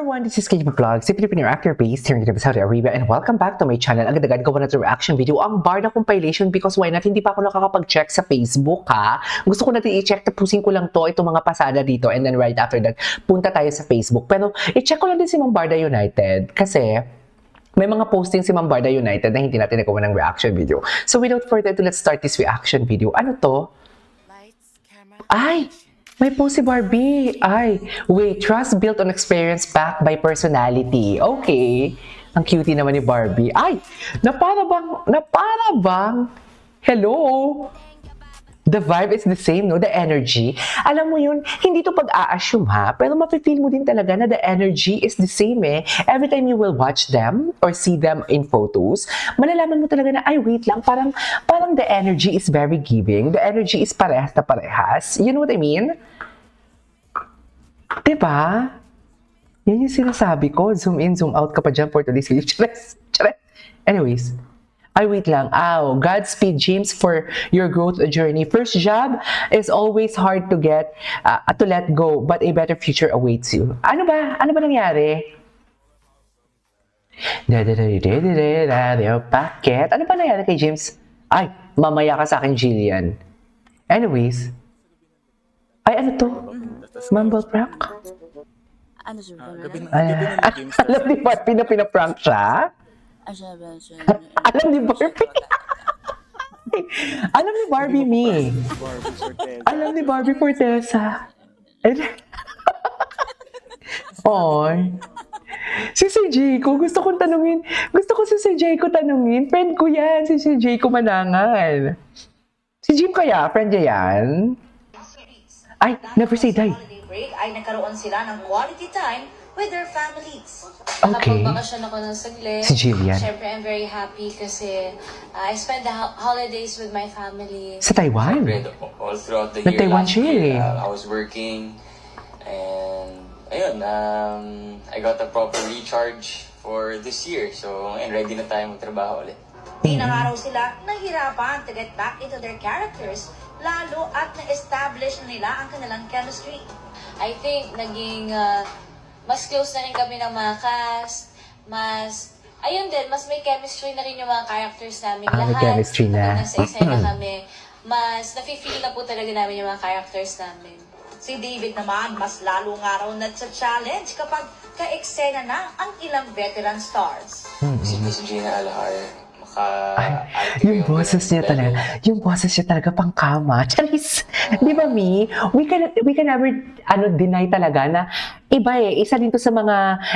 everyone, this is KG Vlog, si Filipino actor based here in Saudi Arabia, and welcome back to my channel. Agad-agad gawa na ito reaction video, ang Barda compilation, because why not, hindi pa ako nakakapag-check sa Facebook ha. Gusto ko natin i-check, tapusin ko lang to, itong mga pasada dito, and then right after that, punta tayo sa Facebook. Pero i-check ko lang din si Ma'am Barda United, kasi may mga posting si Ma'am Barda United na hindi natin nagawa ng reaction video. So without further ado, let's start this reaction video. Ano to? Ay! May post si Barbie. Ay, wait, trust built on experience backed by personality. Okay. Ang cutie naman ni Barbie. Ay, na para bang, hello? The vibe is the same, no? The energy. Alam mo yun, hindi to pag-a-assume ha, pero mafe-feel mo din talaga na the energy is the same eh. Every time you will watch them or see them in photos, malalaman mo talaga na, ay wait lang, parang the energy is very giving. The energy is parehas na parehas. You know what I mean? Diba? Yan yung sinasabi ko. Zoom in, zoom out ka pa dyan for today's video. Chares. Anyways. Ay, wait lang. Godspeed, James, for your growth journey. First job is always hard to get, to let go, but a better future awaits you. Ano ba? Ano ba nangyari? Bakit? Ano ba nangyari kay James? Ay, mamaya ka sa akin, Jillian. Anyways. Ay, ano to? Mumble prank? Ano siya? Alam ni Barbie na pinaprank siya? Alam ni Barbie. Alam ni Barbie, me. Alam ni Barbie Fortesa. Oy. Si Sir Jayco, gusto ko si Sir Jayco tanungin. Friend ko yan, si Sir Jayco Manangan. Si Jim kaya, friend niya yan? Ay, never say die. Break ay nagkaroon sila ng quality time with their families. Okay. Nakapag-bakasyon ako ng saglit. Si Jillian. Siyempre, I'm very happy kasi I spent the holidays with my family. Sa Taiwan? All throughout the year. Nag-Taiwan last siya year, eh. I was working and ayun, I got a proper recharge for this year. So, and ready na tayo magtrabaho ulit. Di na nga raw sila nahirapan to get back into their characters, lalo at na-establish na nila ang kanilang chemistry. I think naging mas close na rin kami ng mga cast, ayun din, mas may chemistry na rin yung mga characters namin. May chemistry na. Kapag nasa eksena kami, mas nafe-feel na po talaga namin yung mga characters namin. Si David naman, mas lalo nga raw na-challenge kapag ka-eksena na ang ilang veteran stars. Si Miss Gina Alahar, Yung boses niya talaga pangkama. Charis! Di ba, Mi? We can never deny talaga na iba eh. Isa dito sa mga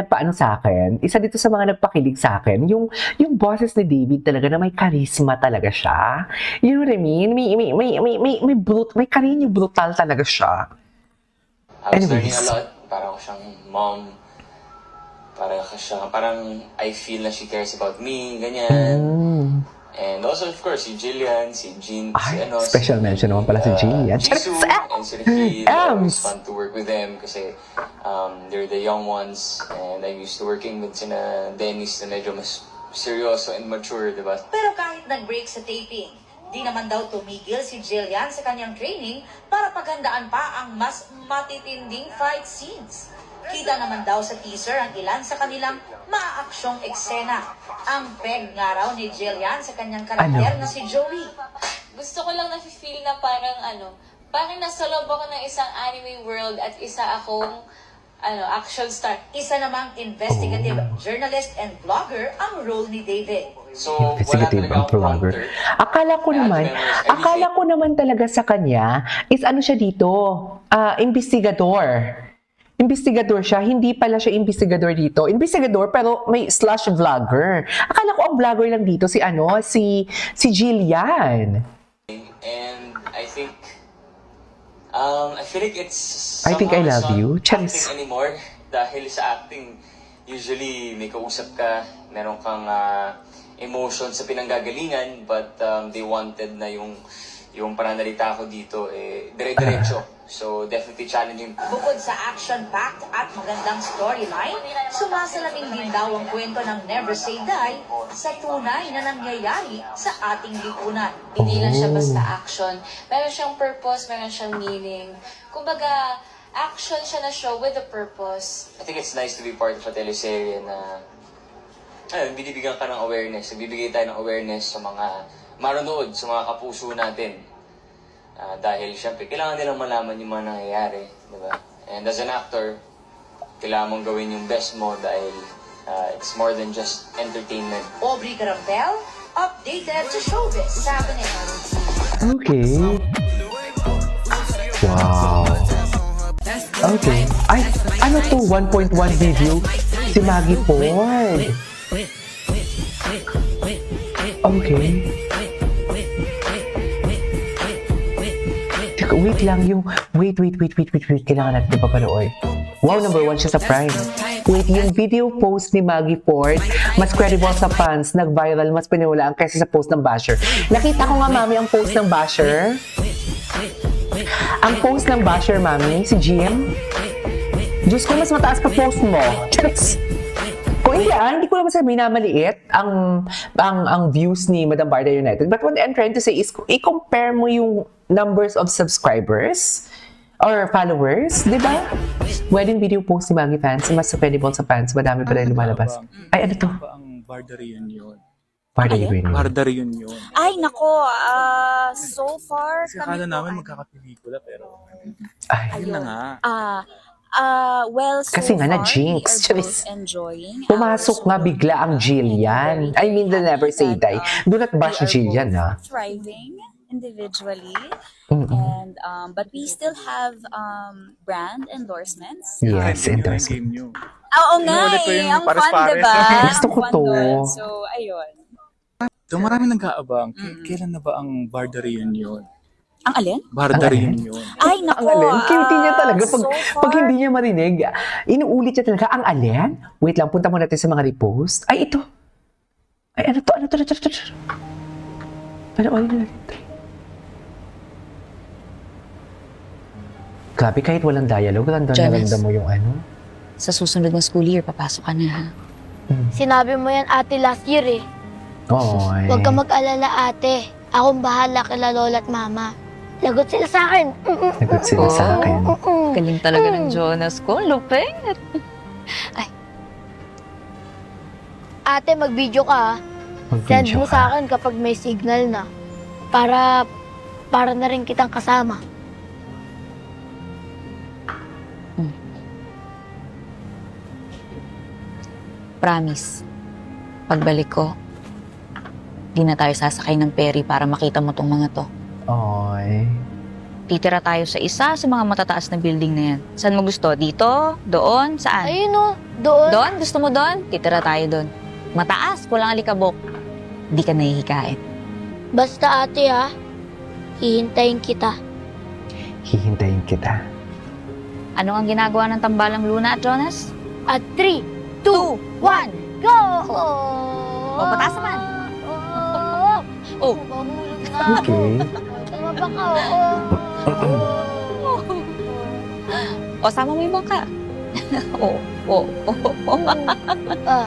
nagpaano sa akin. Isa dito sa mga nagpakilig sa akin. Yung boses ni David talaga na may charisma talaga siya. You know what I mean? May karinyo brutal talaga siya. I was learning a lot. Parang ako siyang mom. Parang I feel na she cares about me, ganyan. And also, of course, si Jillian, si Jean, special mention naman pala si Jillian. Jisoo, and si Ricky. It's fun to work with them kasi they're the young ones. And I'm used to working with sina Dennis na medyo mas seryoso and mature, di ba? Pero kahit nag-break sa taping, di naman daw tumigil si Jillian sa kanyang training para paghandaan pa ang mas matitinding fight scenes. Kita naman daw sa teaser ang ilan sa kanilang maaaksyong eksena. Ang peg nga raw ni Jillian sa kanyang karakter na si Joey. Gusto ko lang na-feel na parang nasa loob ako ng isang anime world at isa akong action star. Isa namang investigative journalist and vlogger ang role ni David. So, Investigative and vlogger. Akala ko naman talaga sa kanya is siya dito, investigador. Investigador siya, hindi pala siya investigador dito. Investigador pero may / vlogger. Akala ko ang vlogger lang dito si Jillian. And I feel like it's I think I somehow love you. Not acting anymore. Dahil sa acting, usually may kausap ka, meron kang emotion sa pinanggagalingan, but they wanted na yung pananalita ko dito dire-diretso. So definitely challenging. Bukod sa action-packed at magandang storyline, sumasalamin din daw ang kwento ng Never Say Die sa tunay na nangyayari sa ating lipunan. Hindi lang siya basta action. Meron siyang purpose, meron siyang meaning. Kumbaga, action siya na show with a purpose. I think it's nice to be part of a teleserye na binibigyan ka ng awareness. Nagbibigay tayo ng awareness sa mga manonood, sa mga kapuso natin. Dahil syempre, kailangan nilang malaman yung mga nangyayari. Diba? And as an actor, kailangan mong gawin yung best mo dahil it's more than just entertainment. Aubrey Carampel, updated sa showbiz happening. Okay. Wow. Okay. Ay, ano to? 1.1 video? Si Maggie Ford. Okay. Teka, wait lang yung... Wait. Kailangan natin papanood. Wow, number 1 siya sa Prime. Wait, yung video post ni Maggie Ford, mas credible sa fans, nag-viral, mas piniwalaan kaysa sa post ng basher. Nakita ko nga, mami, ang post ng basher. Ang post ng basher, mami, si Jim. Diyos ko, mas mataas pa post mo. Charis! Kung hindi ko naman sabihin na maliit ang views ni Madam Barda United. But what I'm trying to say is, i-compare mo yung numbers of subscribers or followers, di ba? Wedding video post ni Maggie fans, mas credible sa fans, madami pa rin lumalabas. Ay, ano to? Ang Barda Reunion. Barda United. Barda Reunion. Ay, nako. So far, Kasi akala namin magkakapelikula pero Ay, yun na nga. Well, so Kasi nga far, na-jinx, we are Charis. both enjoying pumasok nga bigla ang Jillian. I mean, they never say die. Do not bash Jillian, ha? thriving individually. Mm-mm. And but we still have brand endorsements. Yes, Game interesting. nyo. Oo nga Inuulit ko eh. yung Ang fun, pares-pares. diba? Gusto ko Ang fun to. dun. So, ayun. So marami nag-aabang. Kailan na ba ang Barda Reunion? Ang alin? Barda Ang alin? Reunion. Ay, Ang nako. alin? Cute niya talaga. Pag, so far, pag hindi niya marinig, inuulit niya talaga. Ang alin? Wait lang, punta muna natin sa mga repost. Ay, ito. Ay, ano to? Panoorin na natin. Grabe, kahit walang dialogue, random na Jonas. random mo yung ano. Sa susunod na school year, papasok ka na ha. Sinabi mo yan ate last year eh. Oy. Huwag ka mag-alala ate. Akong bahala kila lola at mama. Lagot sila sa akin. Nagot sila sa akin. Galing talaga ng Jonas ko. Lupeng. Ate, mag-video ka ha. Send Mag-video mo ka. sa akin kapag may signal na. Para na rin kitang kasama. Promise. Pagbalik ko, di na tayo sasakay ng ferry para makita mo tong mga to. Oy. Titira tayo sa isa sa mga matataas na building na yan. Saan mo gusto? Dito? Doon? Saan? Ayun o, doon. Doon? Gusto mo doon? Titira tayo doon. Mataas, walang alikabok. Di ka nahihikain. Basta ate ha, hihintayin kita. Hihintayin kita. Ano ang ginagawa ng tambalang Luna at Jonas? At 3, 2, 1, go! O, pataas naman. Oh, Oh. mahulog na. Okay. Tumaba ka, oo. O, sama mo yung bangka. Oo. Ah,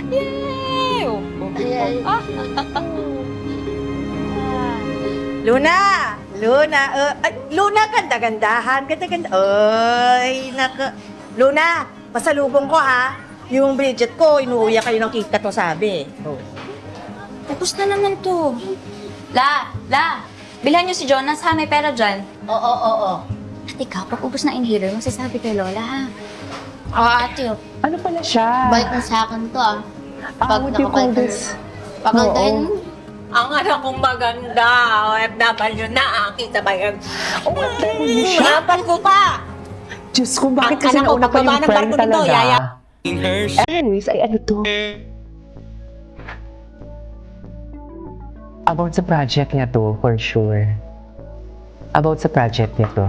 Yay! Oo. ay, Ah. Luna, ganda-gandahan, ganda-ganda. Ay, naka. Luna, pasalubong ko ha. Yung Bridget ko, inuuya kayo ng kita to sabi. Oh. Tapos na naman to. La! Bilhan niyo si Jonas ha, may pera dyan. Oo. At ikaw, pag ubos na inhaler, masasabi kay Lola ha. ate, oh, Ano pala siya? balik na sa akin to ah. What do you call this? Pagandahin mo. Ang anak kong maganda, OFW na, kita ba yan? Hanapan ko pa! Diyos ko, bakit Ang kasi anak ko, nauna pa yung pagbaba ng friend barko nito, talaga? yaya. Anyways, ay ano to? About sa project niya to, for sure. About sa project niya to.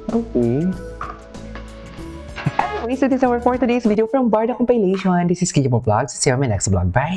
Okay. So this is our for today's video from Barda Compilation. This is Kijimo Vlogs. See you on my next vlog. Bye!